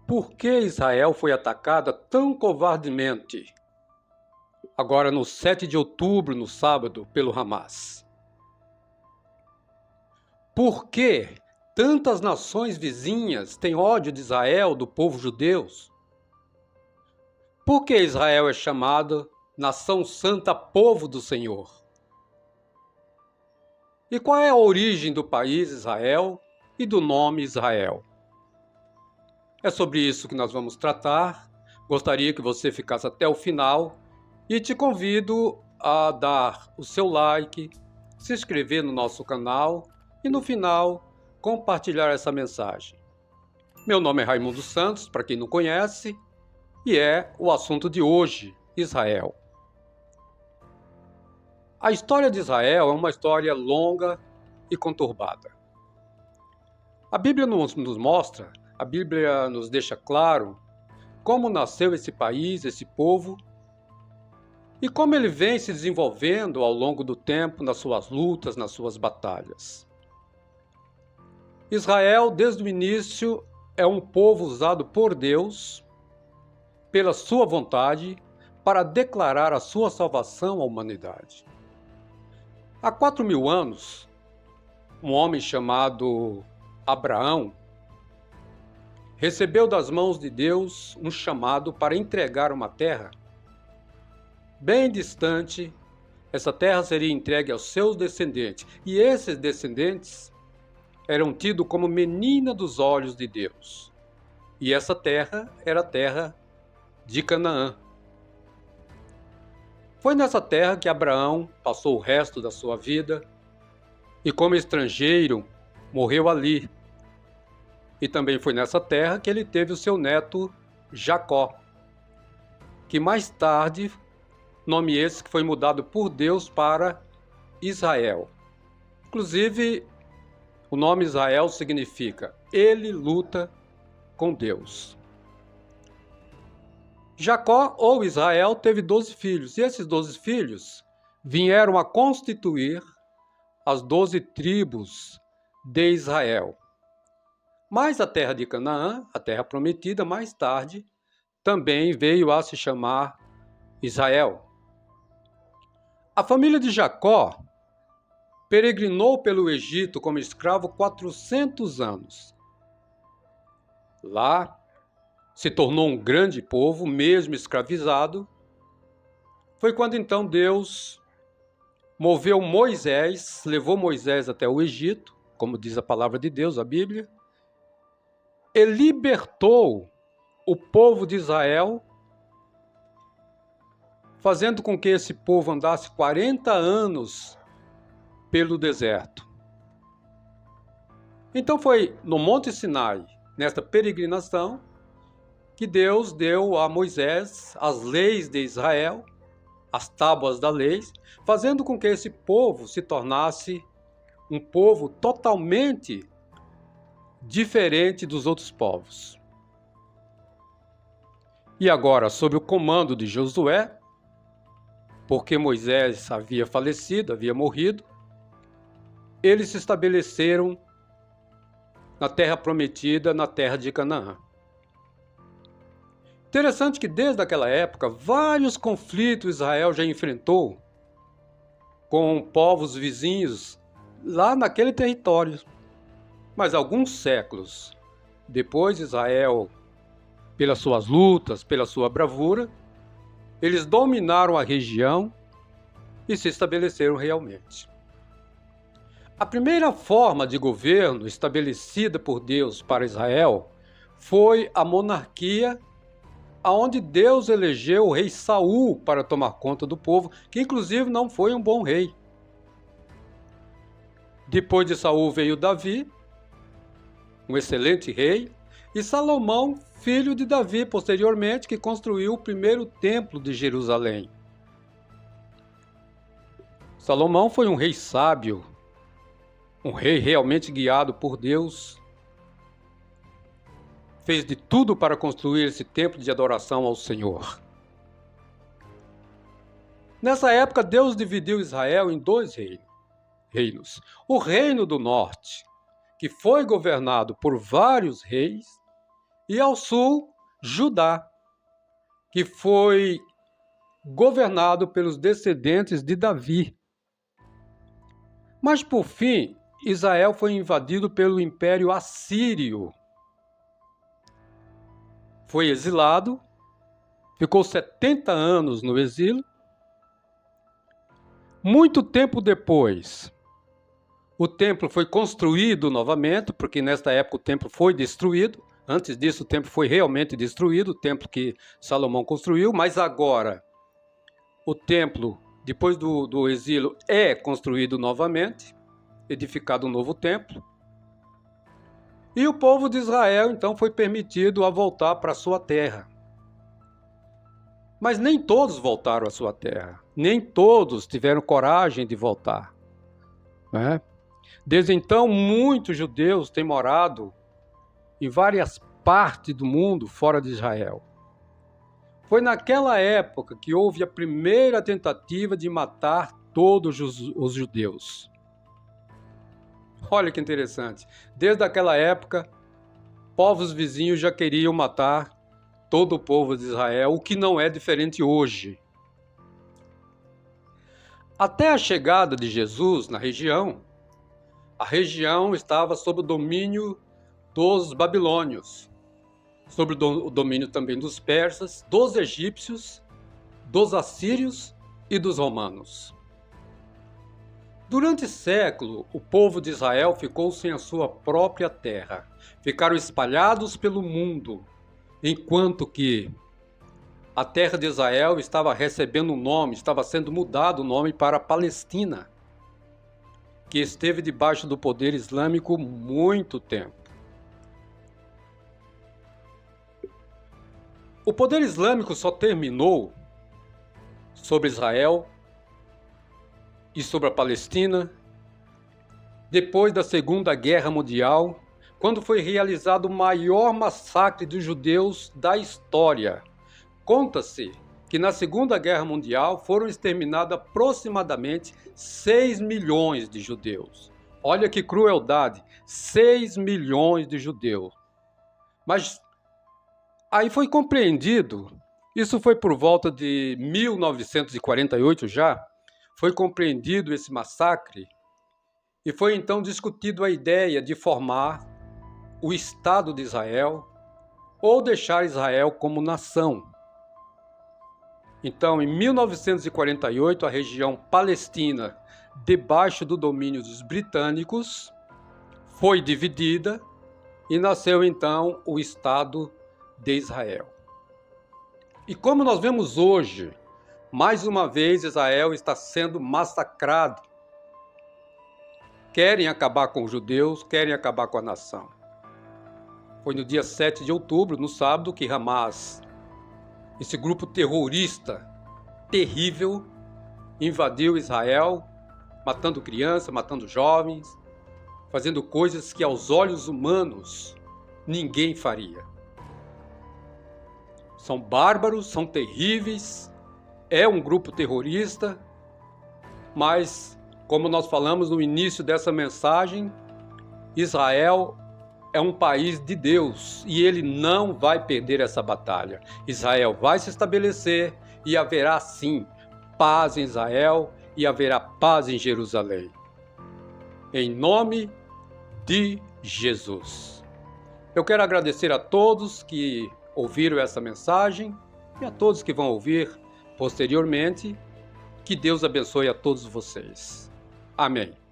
Por que Israel foi atacada tão covardemente, agora no 7 de outubro, no sábado, pelo Hamas? Por que tantas nações vizinhas têm ódio de Israel, do povo judeu? Por que Israel é chamada nação santa, povo do Senhor? E qual é a origem do país Israel e do nome Israel? É sobre isso que nós vamos tratar. Gostaria que você ficasse até o final e te convido a dar o seu like, se inscrever no nosso canal e no final compartilhar essa mensagem. Meu nome é Raimundo Santos, para quem não conhece, e é o assunto de hoje, Israel. A história de Israel é uma história longa e conturbada. A Bíblia nos mostra, a Bíblia nos deixa claro como nasceu esse país, esse povo, e como ele vem se desenvolvendo ao longo do tempo nas suas lutas, nas suas batalhas. Israel, desde o início, é um povo usado por Deus, pela sua vontade, para declarar a sua salvação à humanidade. Há 4.000 anos, um homem chamado Abraão recebeu das mãos de Deus um chamado para entregar uma terra bem distante. Essa terra seria entregue aos seus descendentes, e esses descendentes eram tidos como menina dos olhos de Deus. E essa terra era a terra de Canaã. Foi nessa terra que Abraão passou o resto da sua vida, e como estrangeiro morreu ali. E também foi nessa terra que ele teve o seu neto Jacó, que mais tarde, nome esse que foi mudado por Deus para Israel. Inclusive, o nome Israel significa ele luta com Deus. Jacó, ou Israel, teve 12 filhos, e esses 12 filhos vieram a constituir as 12 tribos de Israel. Mas a terra de Canaã, a terra prometida, mais tarde, também veio a se chamar Israel. A família de Jacó peregrinou pelo Egito como escravo 400 anos. Lá se tornou um grande povo, mesmo escravizado. Foi quando então Deus moveu Moisés, levou Moisés até o Egito, como diz a palavra de Deus, a Bíblia, e libertou o povo de Israel, fazendo com que esse povo andasse 40 anos pelo deserto. Então foi no Monte Sinai, nesta peregrinação, que Deus deu a Moisés as leis de Israel, as tábuas da lei, fazendo com que esse povo se tornasse um povo totalmente diferente dos outros povos. E agora, sob o comando de Josué, porque Moisés havia falecido, havia morrido, eles se estabeleceram na terra prometida, na terra de Canaã. Interessante que desde aquela época, vários conflitos Israel já enfrentou com povos vizinhos lá naquele território. Mas alguns séculos depois, Israel, pelas suas lutas, pela sua bravura, eles dominaram a região e se estabeleceram realmente. A primeira forma de governo estabelecida por Deus para Israel foi a monarquia, aonde Deus elegeu o rei Saul para tomar conta do povo, que inclusive não foi um bom rei. Depois de Saul veio Davi, um excelente rei, e Salomão, filho de Davi, posteriormente, que construiu o primeiro templo de Jerusalém. Salomão foi um rei sábio, um rei realmente guiado por Deus. Fez de tudo para construir esse templo de adoração ao Senhor. Nessa época, Deus dividiu Israel em 2 reinos. O reino do norte, que foi governado por vários reis, e ao sul, Judá, que foi governado pelos descendentes de Davi. Mas, por fim, Israel foi invadido pelo Império Assírio. Foi exilado, ficou 70 anos no exílio. Muito tempo depois, o templo foi construído novamente, porque nesta época o templo foi destruído. Antes disso, o templo foi realmente destruído, o templo que Salomão construiu, mas agora o templo, depois do exílio, é construído novamente, edificado um novo templo. E o povo de Israel, então, foi permitido a voltar para a sua terra. Mas nem todos voltaram à sua terra, nem todos tiveram coragem de voltar, né? Desde então, muitos judeus têm morado em várias partes do mundo fora de Israel. Foi naquela época que houve a primeira tentativa de matar todos os judeus. Olha que interessante. Desde aquela época, povos vizinhos já queriam matar todo o povo de Israel, o que não é diferente hoje. Até a chegada de Jesus na região, a região estava sob o domínio dos babilônios, sob o domínio também dos persas, dos egípcios, dos assírios e dos romanos. Durante séculos, o povo de Israel ficou sem a sua própria terra. Ficaram espalhados pelo mundo, enquanto que a terra de Israel estava recebendo um nome, estava sendo mudado o nome para Palestina, que esteve debaixo do poder islâmico muito tempo. O poder islâmico só terminou sobre Israel e sobre a Palestina depois da Segunda Guerra Mundial, quando foi realizado o maior massacre dos judeus da história. Conta-se que na Segunda Guerra Mundial foram exterminados aproximadamente 6 milhões de judeus. Olha que crueldade, 6 milhões de judeus. Mas aí foi compreendido, isso foi por volta de 1948 já, foi compreendido esse massacre e foi então discutido a ideia de formar o Estado de Israel ou deixar Israel como nação. Então, em 1948, a região palestina, debaixo do domínio dos britânicos, foi dividida e nasceu então o Estado de Israel. E como nós vemos hoje, mais uma vez Israel está sendo massacrado. Querem acabar com os judeus, querem acabar com a nação. Foi no dia 7 de outubro, no sábado, que Hamas, esse grupo terrorista terrível, invadiu Israel, matando crianças, matando jovens, fazendo coisas que aos olhos humanos ninguém faria. São bárbaros, são terríveis, é um grupo terrorista, mas, como nós falamos no início dessa mensagem, Israel é um país de Deus e ele não vai perder essa batalha. Israel vai se estabelecer e haverá sim paz em Israel e haverá paz em Jerusalém. Em nome de Jesus. Eu quero agradecer a todos que ouviram essa mensagem e a todos que vão ouvir posteriormente. Que Deus abençoe a todos vocês. Amém.